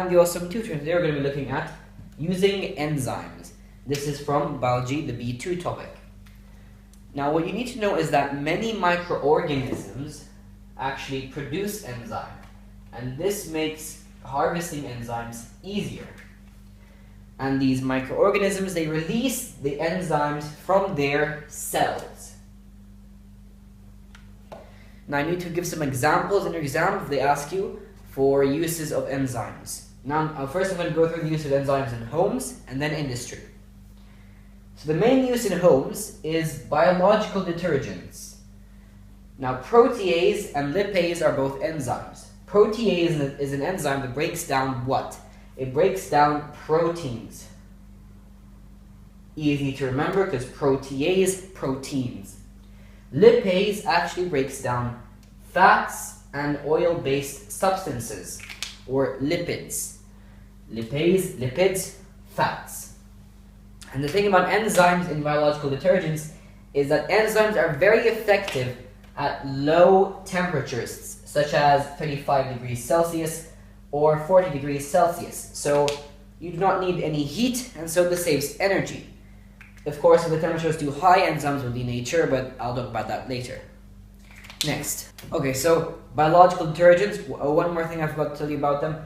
And the awesome tutor. Today we're going to be looking at using enzymes. This is from biology, the B2 topic. Now what you need to know is that many microorganisms actually produce enzyme, and this makes harvesting enzymes easier. And these microorganisms, they release the enzymes from their cells. Now I need to give some examples in your exam if they ask you for uses of enzymes. Now first I'm going to go through the use of enzymes in homes and then industry. So the main use in homes is biological detergents. Now protease and lipase are both enzymes. Protease is an enzyme that breaks down what? It breaks down proteins. Easy to remember because protease, proteins. Lipase actually breaks down fats and oil-based substances, or lipids. Lipase, lipids, fats. And the thing about enzymes in biological detergents is that enzymes are very effective at low temperatures, such as 35 degrees Celsius or 40 degrees Celsius. So you do not need any heat, and so this saves energy. Of course, if the temperature is too high, enzymes will denature, but I'll talk about that later. Next. Okay, so biological detergents, one more thing I forgot to tell you about them.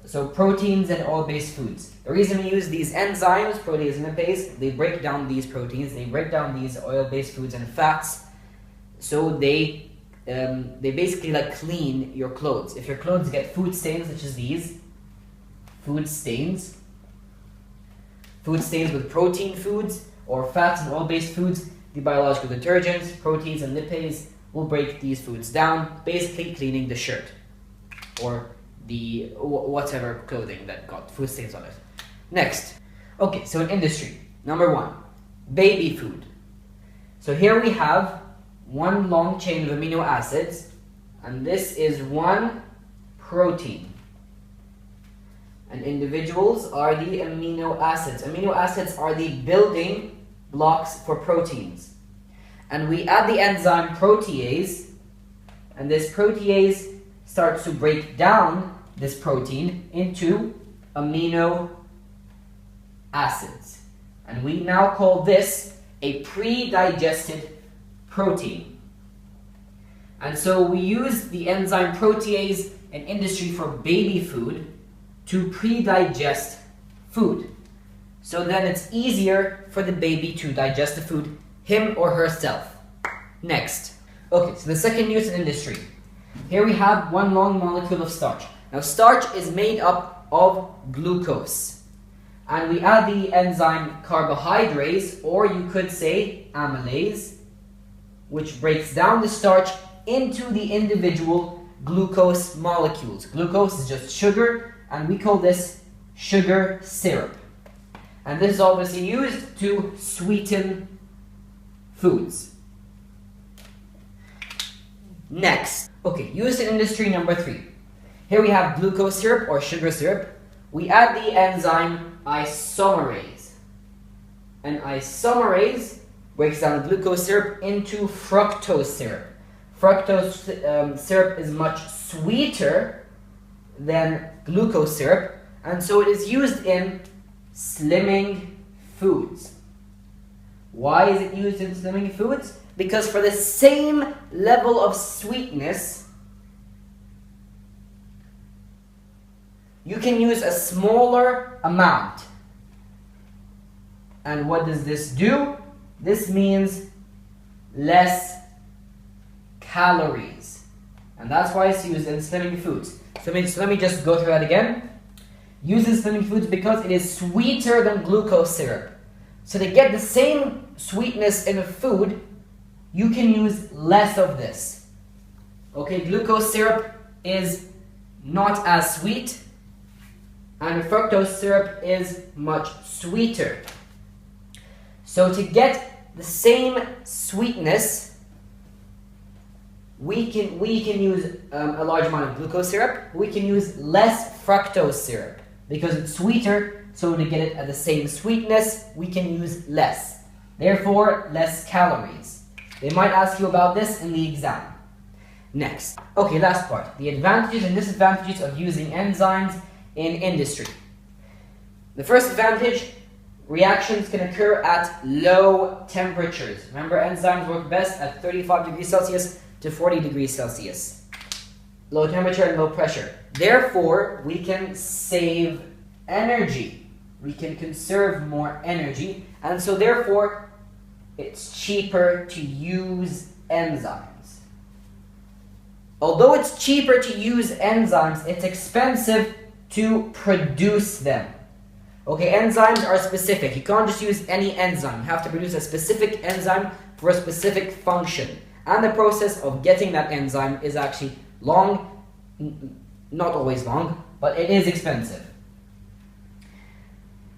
So proteins and oil-based foods. The reason we use these enzymes, protease and lipase, they break down these proteins, they break down these oil-based foods and fats, so they basically like clean your clothes. If your clothes get food stains such as these, food stains with protein foods or fats and oil-based foods, the biological detergents, proteins and lipase will break these foods down, basically cleaning the shirt or the whatever clothing that got food stains on it. Next. Okay, so in industry, number 1, baby food. So here we have one long chain of amino acids, and this is one protein. And individuals are the amino acids. Amino acids are the building blocks for proteins. And we add the enzyme protease, and this protease starts to break down this protein into amino acids. And we now call this a pre-digested protein. And so we use the enzyme protease in industry for baby food to pre-digest food. So then it's easier for the baby to digest the food, him or herself. Next. Okay, so the second use in industry. Here we have one long molecule of starch. Now starch is made up of glucose. And we add the enzyme carbohydrase, or you could say amylase, which breaks down the starch into the individual glucose molecules. Glucose is just sugar, and we call this sugar syrup. And this is obviously used to sweeten foods. Next. Okay, used in industry number 3. Here we have glucose syrup or sugar syrup. We add the enzyme isomerase. And isomerase breaks down the glucose syrup into fructose syrup. Fructose syrup is much sweeter than glucose syrup, and so it is used in slimming foods. Why is it used in slimming foods? Because for the same level of sweetness, you can use a smaller amount. And what does this do? This means less calories. And that's why it's used in slimming foods. So let me just go through that again. Used in slimming foods because it is sweeter than glucose syrup. So to get the same sweetness in a food, you can use less of this. Okay, glucose syrup is not as sweet, and fructose syrup is much sweeter. So to get the same sweetness, we can use a large amount of glucose syrup. We can use less fructose syrup because it's sweeter. So to get it at the same sweetness, we can use less. Therefore, less calories. They might ask you about this in the exam. Next. Okay, last part. The advantages and disadvantages of using enzymes in industry. The first advantage, reactions can occur at low temperatures. Remember, enzymes work best at 35 degrees Celsius to 40 degrees Celsius. Low temperature and low pressure. Therefore, we can save energy. We can conserve more energy, and so therefore, it's cheaper to use enzymes. Although it's cheaper to use enzymes, it's expensive to produce them. Okay, enzymes are specific. You can't just use any enzyme. You have to produce a specific enzyme for a specific function. And the process of getting that enzyme is actually long, not always long, but it is expensive.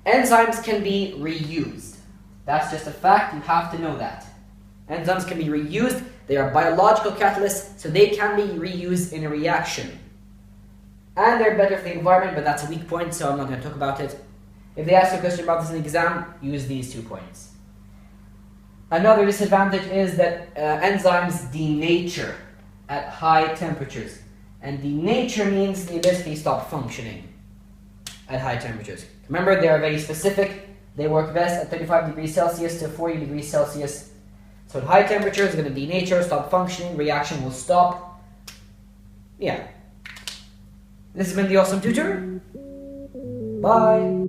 Enzymes can be reused. That's just a fact, you have to know that. Enzymes can be reused. They are biological catalysts, so they can be reused in a reaction. And they're better for the environment, but that's a weak point, so I'm not going to talk about it. If they ask you a question about this in the exam, use these 2 points. Another disadvantage is that enzymes denature at high temperatures. And denature means they basically stop functioning at high temperatures. Remember, they are very specific. They work best at 35 degrees Celsius to 40 degrees Celsius. So at high temperatures, it's going to denature, stop functioning, reaction will stop. Yeah. This has been the Awesome Tutor. Bye.